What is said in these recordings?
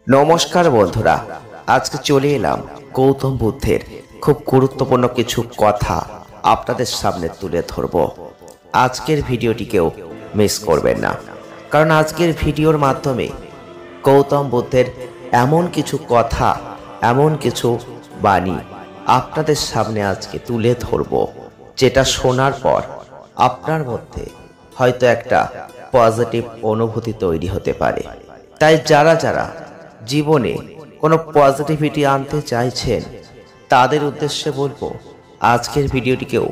নমস্কার বন্ধুরা, আজকে চলে এলাম গৌতম বুদ্ধের খুব গুরুত্বপূর্ণ কিছু কথা আপনাদের সামনে তুলে ধরব। আজকের ভিডিওটিকেও মিস করবেন না, কারণ আজকের ভিডিওর মাধ্যমে গৌতম বুদ্ধের এমন কিছু কথা, এমন কিছু বাণী আপনাদের সামনে আজকে তুলে ধরব, যেটা শোনার পর আপনার মধ্যে হয়তো একটা পজিটিভ অনুভূতি তৈরি হতে পারে। তাই যারা যারা জীবনে কোনো পজিটিভিটি আনতে চাইছেন, তাদের উদ্দেশ্যে বলবো আজকের ভিডিওটিকেও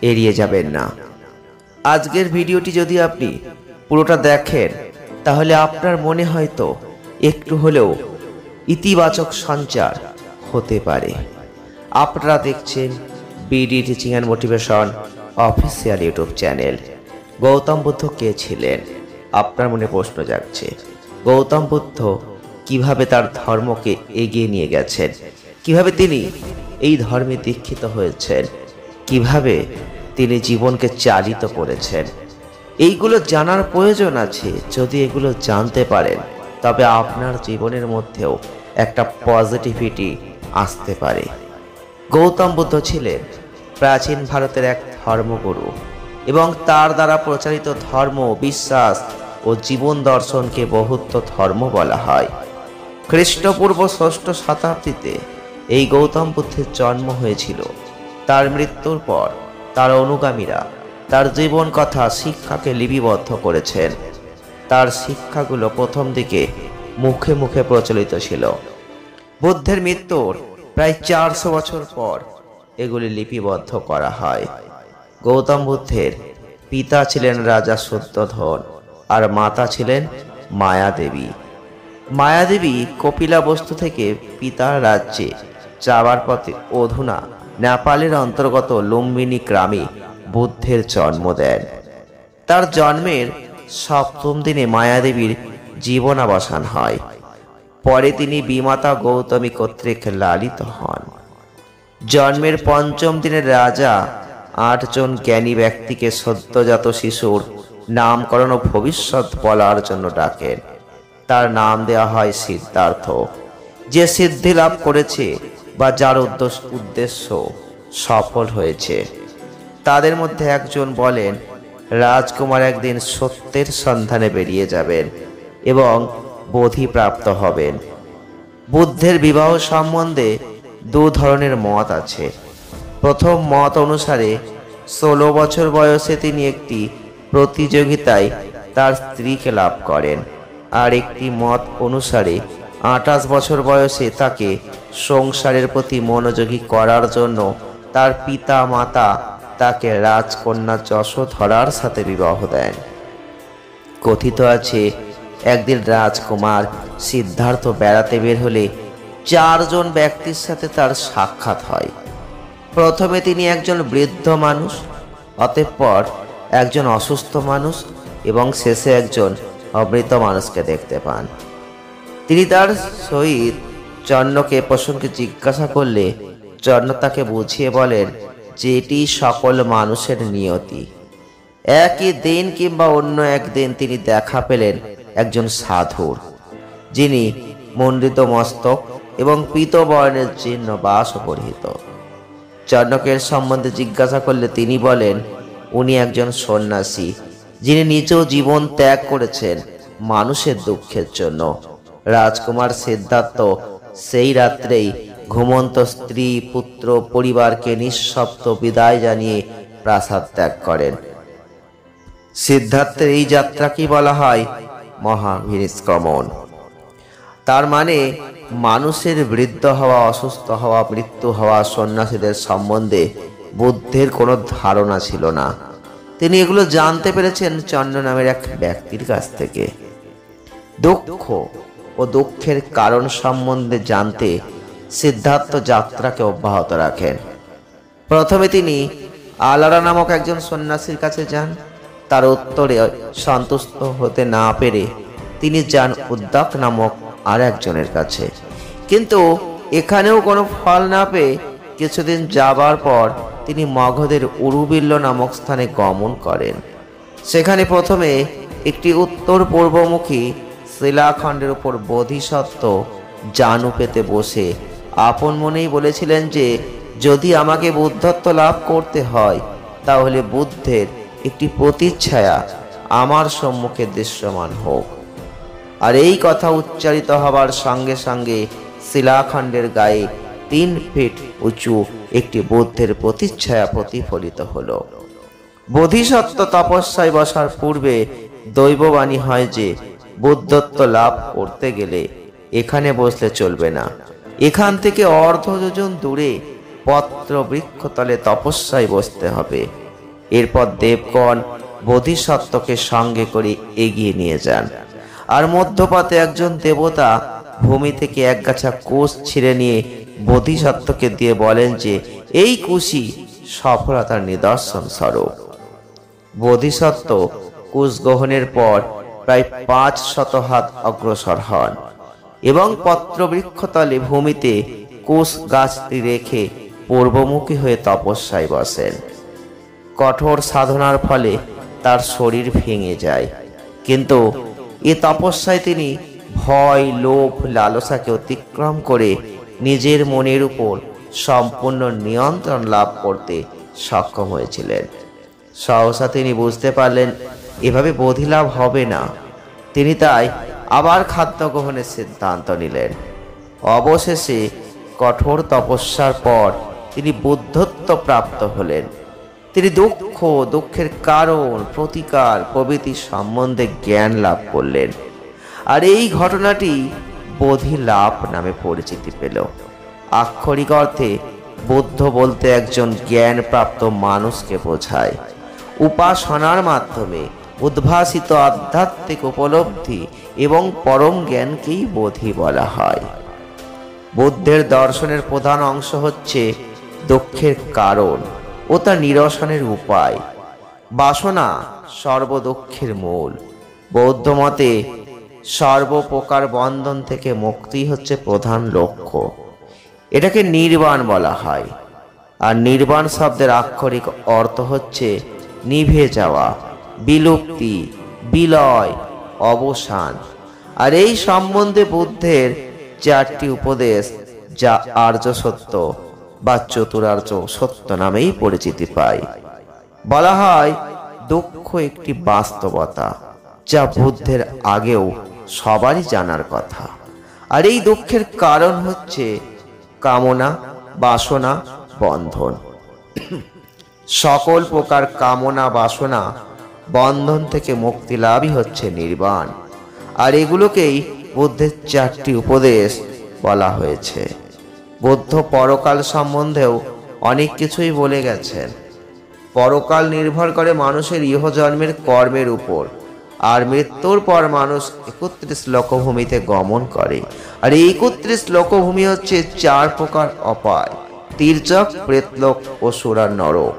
এড়িয়ে যাবেন না। আজকের ভিডিওটি যদি আপনি পুরোটা দেখেন, তাহলে আপনার মনে হয়তো একটু হলেও ইতিবাচক সঞ্চার হতে পারে। আপনারা দেখছেন BD teaching and motivation official YouTube channel. Gautam Buddha কে ছিলেন? আপনার মনে প্রশ্ন জাগছে। গৌতম বুদ্ধ কিভাবে তার ধর্মকে এগিয়ে নিয়ে গেছেন, কিভাবে তিনি এই ধর্মে দীক্ষিত হয়েছেন, কিভাবে তিনি জীবনকে চালিত করেছেন, এইগুলো জানার প্রয়োজন আছে। যদি এগুলো জানতে পারেন, তবে আপনার জীবনের মধ্যেও একটা পজিটিভিটি আসতে পারে। গৌতম বুদ্ধ ছিলেন প্রাচীন ভারতের এক ধর্মগুরু, এবং তার দ্বারা প্রচারিত ধর্ম, বিশ্বাস ও জীবন দর্শনকে বৌদ্ধ ধর্ম বলা হয়। খ্রিস্টপূর্ব ৬ষ্ঠ শতাব্দীতে এই গৌতম বুদ্ধের জন্ম হয়েছিল। তার মৃত্যুর পর তার অনুগামীরা তার জীবন কথা, শিক্ষাকে লিপিবদ্ধ করেছেন। তার শিক্ষাগুলো প্রথম দিকে মুখে মুখে প্রচলিত ছিল। বুদ্ধের মৃত্যুর প্রায় ৪০০ বছর পর এগুলি লিপিবদ্ধ করা হয়। গৌতম বুদ্ধের পিতা ছিলেন রাজা শুদ্ধোধন, আর মাতা ছিলেন মায়াদেবী। মায়াদেবী কপিলাবস্তু থেকে পিতার রাজ্যে যাবার পথে অধুনা নেপালের অন্তর্গত লুম্বিনী গ্রামে বুদ্ধের জন্ম দেন। তার জন্মের ৭ম দিনে মায়াদেবীর জীবনাবসান হয়। পরে তিনি বিমাতা গৌতমী কর্তৃক লালিত হন। জন্মের ৫ম দিনে রাজা ৮ জন জ্ঞানী ব্যক্তিকে সদ্যজাত শিশুর নামকরণ ও ভবিষ্যৎ বলার জন্য ডাকেন। তার নাম দেওয়া হয় সিদ্ধার্থ। যে সিদ্ধি লাভ করেছে বা যার উদ্দেশ্য সফল হয়েছে। তাদের মধ্যে একজন বলেন, রাজকুমার একদিন সত্যের সন্ধানে বেরিয়ে যাবেন এবং বোধিপ্রাপ্ত হবেন। বুদ্ধের বিবাহ সম্বন্ধে দু ধরনের মত আছে। প্রথম মত অনুসারে ১৬ বছর বয়সে তিনি একটি প্রতিযোগিতায় তার স্ত্রীকে লাভ করেন, আর একটি মত অনুসারে ২৮ বছর বয়সে তাকে সংসারের প্রতি মনোযোগী করার জন্য তার পিতা মাতা তাকে রাজকন্যা যশোধরার সাথে বিবাহ দেন। কথিত আছে, একদিন রাজকুমার সিদ্ধার্থ বেড়াতে বের হলে ৪ জন ব্যক্তির সাথে তার সাক্ষাৎ হয়। প্রথমে তিনি একজন বৃদ্ধ মানুষ, অতঃপর একজন অসুস্থ মানুষ এবং শেষে একজন অমৃত মানুষকে দেখতে পান। তিনি তার সহিত চন্নকে প্রসঙ্গে জিজ্ঞাসা করলে চন্ন তাকে বুঝিয়ে বলেন যে এটি সকল মানুষের নিয়তি। একই দিন কিংবা অন্য একদিন তিনি দেখা পেলেন একজন সাধুর, যিনি মণ্ডিত মস্তক এবং পীতবর্ণের চিহ্ন বাস পরিহিত। চন্নকের সম্বন্ধে জিজ্ঞাসা করলে তিনি বলেন, উনি একজন সন্ন্যাসী, যিনি নিজেও জীবন ত্যাগ করেছেন মানুষের দুঃখের জন্য। রাজকুমার সিদ্ধার্থ সেই রাত্রেই ঘুমন্ত স্ত্রী, পুত্র, পরিবারকে নিঃশব্দ বিদায় জানিয়ে প্রাসাদ ত্যাগ করেন। সিদ্ধার্থের এই যাত্রাকে বলা হয় মহাভিনিষ্ক্রমণ। তার মানে মানুষের বৃদ্ধ হওয়া, অসুস্থ হওয়া, মৃত্যু হওয়া সন্ন্যাসীদের সম্বন্ধে বুদ্ধের কোনো ধারণা ছিল না। তিনি এগুলো জানতে পেরেছেন চন্ন নামের এক ব্যক্তির কাছ থেকে। দুঃখ ও দুঃখের কারণ সম্বন্ধে জানতে সিদ্ধার্থ যাত্রাকে অব্যাহত রাখেন। প্রথমে তিনি আলারা নামক একজন সন্ন্যাসীর কাছে যান। তার উত্তরে সন্তুষ্ট হতে না পেরে তিনি যান উদ্দাক নামক আর একজনের কাছে। কিন্তু এখানেও কোনো ফল না পেয়ে কিছুদিন যাবার পর তিনি মগধের উরুবিল্ল নামক স্থানে গমন করেন। সেখানে প্রথমে একটি উত্তর পূর্বমুখী শিলাখণ্ডের উপর বোধিসত্ত্ব জানু পেতে বসে আপন মনেই বলেছিলেন যে যদি আমাকে বুদ্ধত্ব লাভ করতে হয় তাহলে বুদ্ধের একটি প্রতিচ্ছায়া আমার সম্মুখে দৃশ্যমান হোক। আর এই কথা উচ্চারিত হবার সঙ্গে সঙ্গে শিলাখণ্ডের গায়ে 3 ফিট উঁচু একটি বুদ্ধের প্রতিচ্ছায়া প্রতিফলিত হলো। বোধিসত্ত্ব তপস্যায় বসার পূর্বে দৈববাণী হয় যে বুদ্ধত্ব লাভ করতে গেলে এখানে বসলে চলবে না, এখান থেকে অর্ধ যোজন দূরে পত্র বৃক্ষতলে তপস্যায় বসতে হবে। এরপর দেবগণ বোধিসত্ত্বকে সঙ্গে করে এগিয়ে নিয়ে যান। আর মধ্যপথে একজন দেবতা ভূমি থেকে একগাছা কুশ ছিঁড়ে নিয়ে বোধিসত্ত্বকে দিয়ে বলেন যে এই কুশই সফলতার নিদর্শন স্বরূপ। বোধিসত্ত্ব কুশ গ্রহণের পর প্রায় 500 হাত অগ্রসর হন এবং পত্রবৃক্ষতলে ভূমিতে কুশ গাছটি রেখে পূর্বমুখী হয়ে তপস্যায় বসেন। কঠোর সাধনার ফলে তার শরীর ভেঙে যায়, কিন্তু এ তপস্যায় তিনি ভয়, লোভ, লালসাকে অতিক্রম করে নিজের মনের উপর সম্পূর্ণ নিয়ন্ত্রণ লাভ করতে সক্ষম হয়েছিলেন। সহসা তিনি বুঝতে পারলেন এভাবে বোধিলাভ হবে না। তিনি তাই আবার খাদ্য গ্রহণের সিদ্ধান্ত নিলেন। অবশেষে কঠোর তপস্যার পর তিনি বুদ্ধত্ব প্রাপ্ত হলেন। তিনি দুঃখ, দুঃখের কারণ, প্রতিকার প্রভৃতি সম্বন্ধে জ্ঞান লাভ করলেন। আর এই ঘটনাটি বোধি লাভ নামে পরিচিতি পেল। আক্ষরিক অর্থে বুদ্ধ বলতে একজন জ্ঞানপ্রাপ্ত মানুষকে বোঝায়। উপাসনার মাধ্যমে উদ্ভাসিত আধ্যাত্মিক উপলব্ধি এবং পরম জ্ঞানকেই বোধি বলা হয়। বুদ্ধের দর্শনের প্রধান অংশ হচ্ছে দুঃখের কারণ ও তা নিরসনের উপায়। বাসনা সর্বদুঃখের মূল। বৌদ্ধ মতে সর্বপ্রকার বন্ধন থেকে মুক্তি হচ্ছে প্রধান লক্ষ্য। এটাকে নির্বাণ বলা হয়। আর নির্বাণ শব্দের আক্ষরিক অর্থ হচ্ছে নিভে যাওয়া, বিলুপ্তি, বিলয়, অবসান। আর এই সম্বন্ধে বুদ্ধের 4টি উপদেশ, যা আর্য সত্য বা চতুরার্য সত্য নামেই পরিচিতি পায়। বলা হয় দুঃখ একটি বাস্তবতা, যা বুদ্ধের আগেও সবারই জানার কথা। আর এই দুঃখের কারণ হচ্ছে কামনা, বাসনা, বন্ধন। সকল প্রকার কামনা, বাসনা, বন্ধন থেকে মুক্তি লাভই হচ্ছে নির্বাণ। আর এগুলোকেই বুদ্ধের 4টি উপদেশ বলা হয়েছে। বুদ্ধ পরকাল সম্বন্ধেও অনেক কিছুই বলে গেছেন। পরকাল নির্ভর করে মানুষের ইহজন্মের কর্মের উপর। আর মৃত্যুর পর মানুষ 31 লোকভূমিতে গমন করে। আর এই 31 লোকভূমি হচ্ছে 4 প্রকার অপায়: তির্যক, প্রেতলোক, অসুর আর নরক।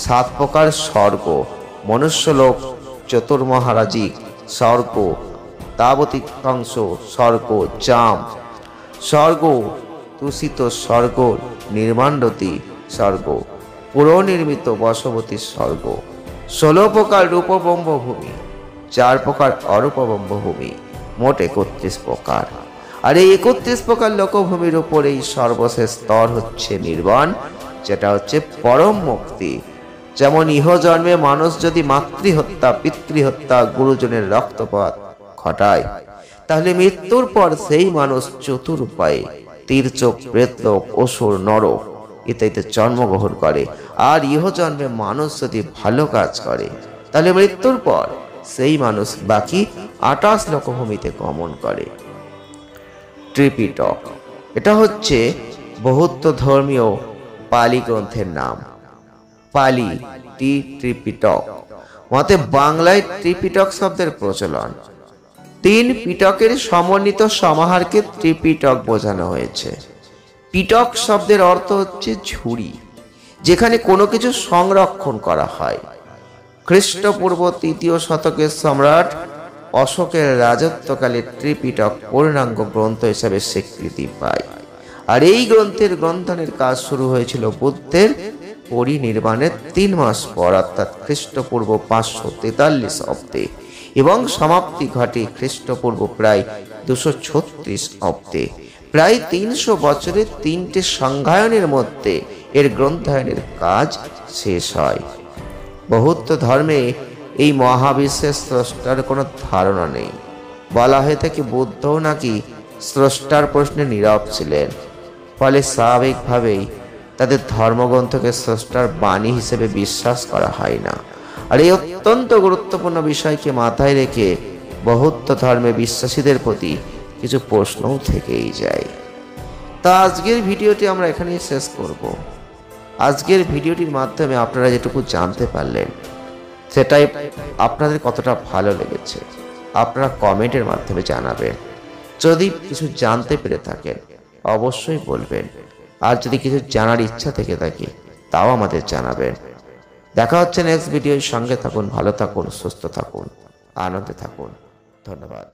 7 প্রকার স্বর্গ: মনুষ্যলোক, চতুর্মহারাজিক স্বর্গ, তাবতিকাংশ স্বর্গ, জাম স্বর্গ, তুষিত স্বর্গ, নির্মাণ্ডতি স্বর্গ, পুরনির্মিত বশবতী স্বর্গ। 16 প্রকার রূপব্রহ্মভূমি, 4 প্রকার অরূপব্রহ্মভূমি, মোট 31 প্রকার। আর এই 31 প্রকার লোকভূমির উপর এই সর্বশেষ স্তর হচ্ছে নির্বাণ, যেটা হচ্ছে পরম মুক্তি। যেমন ইহজন্মে মানুষ যদি মাতৃহত্যা, পিতৃহত্যা, গুরুজনের রক্তপাত ঘটায়, তাহলে মৃত্যুর পর সেই মানুষ চতুর্পায়ে তির্যক, প্রেতলোক, অসুর, নরক ইত্যাদিতে জন্মগ্রহণ করে। আর ইহজন্মে মানুষ যদি ভালো কাজ করে, তাহলে মৃত্যুর পর সেই মানুষ বাকি 28 লোকভূমিতে গমন করে। ত্রিপিটক, এটা হচ্ছে বৌদ্ধ ধর্মীয় পালি গ্রন্থের নাম। পালি ত্রিপিটক মতে বাংলায় ত্রিপিটক শব্দের প্রচলন। 3 পিটকের সমন্বিত সমাহারকে ত্রিপিটক বোঝানো হয়েছে। পিটক শব্দের অর্থ হচ্ছে ঝুড়ি, যেখানে কোনো কিছু সংরক্ষণ করা হয়। খ্রিস্টপূর্ব 3য় শতকের সম্রাট অশোকের রাজত্বকালে ত্রিপিটক পূর্ণাঙ্গ গ্রন্থ হিসেবে স্বীকৃতি পায়। আর এই গ্রন্থের গ্রন্থনের কাজ শুরু হয়েছিল বুদ্ধের পরিনির্বাণের 3 মাস পর, অর্থাৎ খ্রিস্টপূর্ব 543 অব্দে। এবং সমাপ্তি ঘটে খ্রিস্টপূর্ব প্রায় 236 অব্দে। প্রায় 300 বছরের 3টে সংজ্ঞায়নের মধ্যে এর গ্রন্থায়নের কাজ শেষ হয়। বৌদ্ধ ধর্মে এই মহাবিশ্বের স্রষ্টার কোনো ধারণা নেই। বলা হয়ে থাকে বুদ্ধও নাকি স্রষ্টার প্রশ্নে নীরব ছিলেন, ফলে স্বাভাবিকভাবেই তাদের ধর্মগ্রন্থকে স্রষ্টার বাণী হিসেবে বিশ্বাস করা হয় না। আর এই অত্যন্ত গুরুত্বপূর্ণ বিষয়কে মাথায় রেখে বৌদ্ধ ধর্মে বিশ্বাসীদের প্রতি কিছু প্রশ্নও থেকেই যায়। তা আজকের ভিডিওটি আমরা এখানেই শেষ করব। আজকের ভিডিওটির মাধ্যমে আপনারা যেটুকু জানতে পারলেন সেটাই আপনাদের কতটা ভালো লেগেছে আপনারা কমেন্টের মাধ্যমে জানাবেন। যদি কিছু জানতে পেরে থাকেন অবশ্যই বলবেন, আর যদি কিছু জানার ইচ্ছা থেকে থাকে তাও আমাদের জানাবেন। দেখা হচ্ছে নেক্সট ভিডিওর সঙ্গে থাকুন, ভালো থাকুন, সুস্থ থাকুন, আনন্দে থাকুন। ধন্যবাদ।